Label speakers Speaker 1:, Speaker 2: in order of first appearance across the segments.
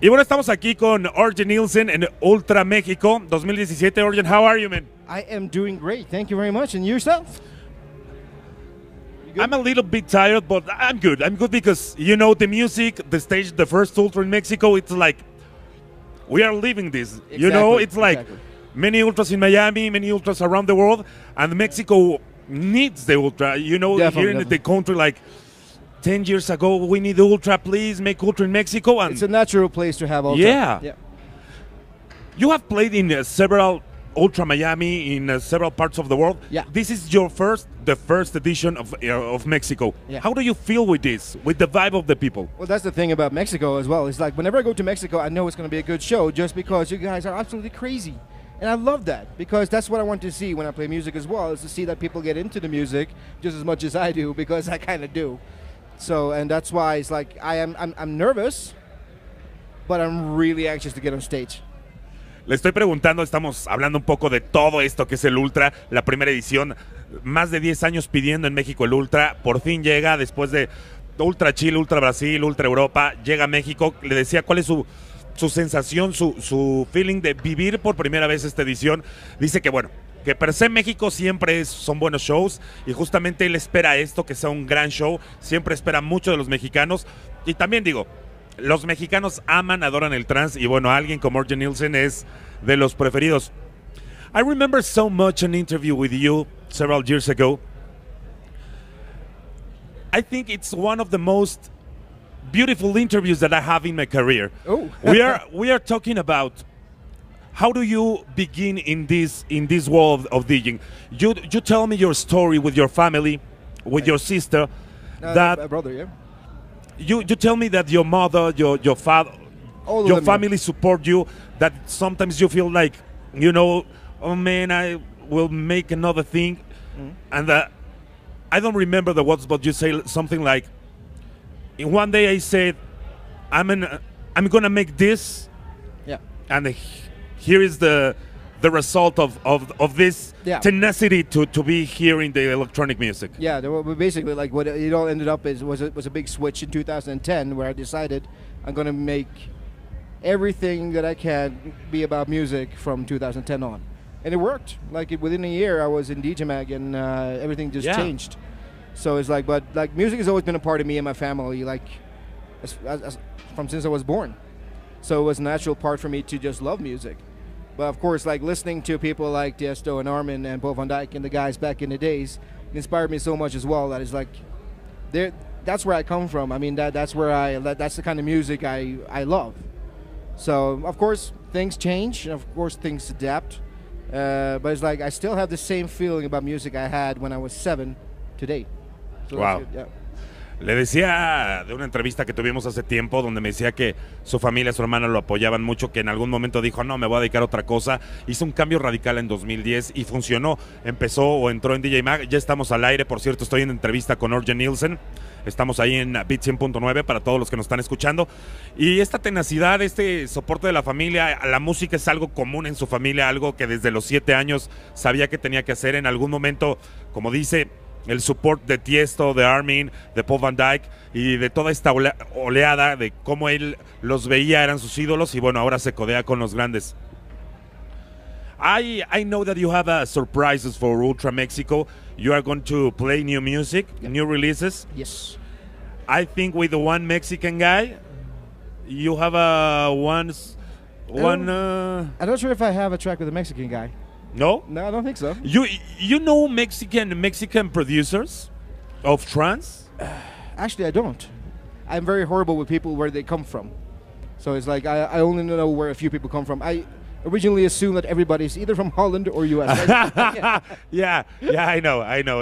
Speaker 1: Y bueno, estamos aquí con Argen Nilsen en Ultra México 2017. Argen, how are you, man?
Speaker 2: I am doing great. Thank you very much. And yourself?
Speaker 1: I'm a little bit tired, but I'm good. I'm good because, you know, the music, the stage, the first Ultra in Mexico, it's like, we are living this.
Speaker 2: Exactly.
Speaker 1: You know, it's like many Ultras in Miami, many Ultras around the world, and Mexico needs the Ultra. You know, here in the country, like, 10 years ago, we need Ultra, please make Ultra in Mexico. And
Speaker 2: it's a natural place to have Ultra.
Speaker 1: Yeah. You have played in several Ultra Miami in several parts of the world.
Speaker 2: Yeah.
Speaker 1: This is the first edition of Mexico.
Speaker 2: Yeah.
Speaker 1: How do you feel with this, with the vibe of the people?
Speaker 2: Well, that's the thing about Mexico as well. It's like whenever I go to Mexico, I know it's going to be a good show just because you guys are absolutely crazy. And I love that because that's what I want to see when I play music as well, is to see that people get into the music just as much as I do, because I kind of do. So, and that's why it's like I'm nervous, but I'm really anxious to get on stage.
Speaker 1: Le estoy preguntando, estamos hablando un poco de todo esto que es el Ultra, la primera edición, más de 10 años pidiendo en México el Ultra, por fin llega después de Ultra Chile, Ultra Brasil, Ultra Europa, llega a México. Le decía cuál es su sensación, su feeling de vivir por primera vez esta edición. Dice que bueno, que per se México siempre son buenos shows y justamente él espera esto, que sea un gran show, siempre espera mucho de los mexicanos. Y también digo, los mexicanos aman, adoran el trance y bueno, alguien como Argen Nilsen es de los preferidos. I remember so much an interview with you several years ago. I think it's one of the most beautiful interviews that I have in my career.
Speaker 2: Oh.
Speaker 1: we are talking about how do you begin in this world of DJing? You tell me your story with your family, with your sister.
Speaker 2: My brother, yeah.
Speaker 1: You tell me that your mother, your father, your family support you. That sometimes you feel like, you know, oh man, I will make another thing, and I don't remember the words, but you say something like, in one day I said, I'm gonna make this, and here is the result of this tenacity to be here in the electronic music.
Speaker 2: Yeah, basically, like what it all ended up was a big switch in 2010 where I decided I'm going to make everything that I can be about music from 2010 on. And it worked. Like within a year I was in DJ Mag and everything just changed. So it's like, but like music has always been a part of me and my family, like from since I was born. So it was a natural part for me to just love music. But of course, like listening to people like Tiesto and Armin and Paul van Dyk and the guys back in the days inspired me so much as well. That is like, that's where I come from. I mean, that's the kind of music I love. So of course things change, and of course things adapt. But it's like I still have the same feeling about music I had when I was 7 today. So
Speaker 1: wow. Le decía de una entrevista que tuvimos hace tiempo donde me decía que su familia, su hermana lo apoyaban mucho, que en algún momento dijo, no, me voy a dedicar a otra cosa. Hizo un cambio radical en 2010 y funcionó. Empezó o entró en DJ Mag. Ya estamos al aire, por cierto, estoy en entrevista con Argen Nilsen. Estamos ahí en Beat 100.9 para todos los que nos están escuchando. Y esta tenacidad, este soporte de la familia, la música es algo común en su familia, algo que desde los 7 años sabía que tenía que hacer. En algún momento, como dice, el support de Tiesto, de Armin, de Paul van Dyk y de toda esta oleada de cómo él los veía, eran sus ídolos y bueno, ahora se codea con los grandes. I know that you have surprises for Ultra Mexico. You are going to play new music, new releases.
Speaker 2: Yes.
Speaker 1: I think with the one Mexican guy, you have one.
Speaker 2: I'm not sure if I have a track with a Mexican guy.
Speaker 1: No?
Speaker 2: No, I don't think so.
Speaker 1: You know Mexican producers of trance?
Speaker 2: Actually, I don't. I'm very horrible with people where they come from. So it's like I only know where a few people come from. I originally assumed that everybody's either from Holland or US. Right?
Speaker 1: yeah, I know.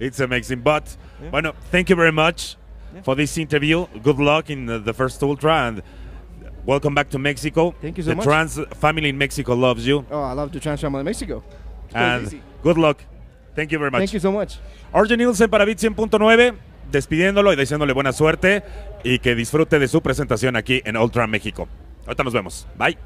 Speaker 1: It's amazing. But, bueno, thank you very much for this interview. Good luck in the first Ultra, and welcome back to Mexico.
Speaker 2: Thank you so much.
Speaker 1: The trans family in Mexico loves you.
Speaker 2: Oh, I love the trans family in Mexico.
Speaker 1: And good luck. Thank you very much.
Speaker 2: Thank you so much.
Speaker 1: Argen Nilsen para Beat 100.9, despidiéndolo y deseándole buena suerte y que disfrute de su presentación aquí en Ultra México. Ahorita nos vemos. Bye.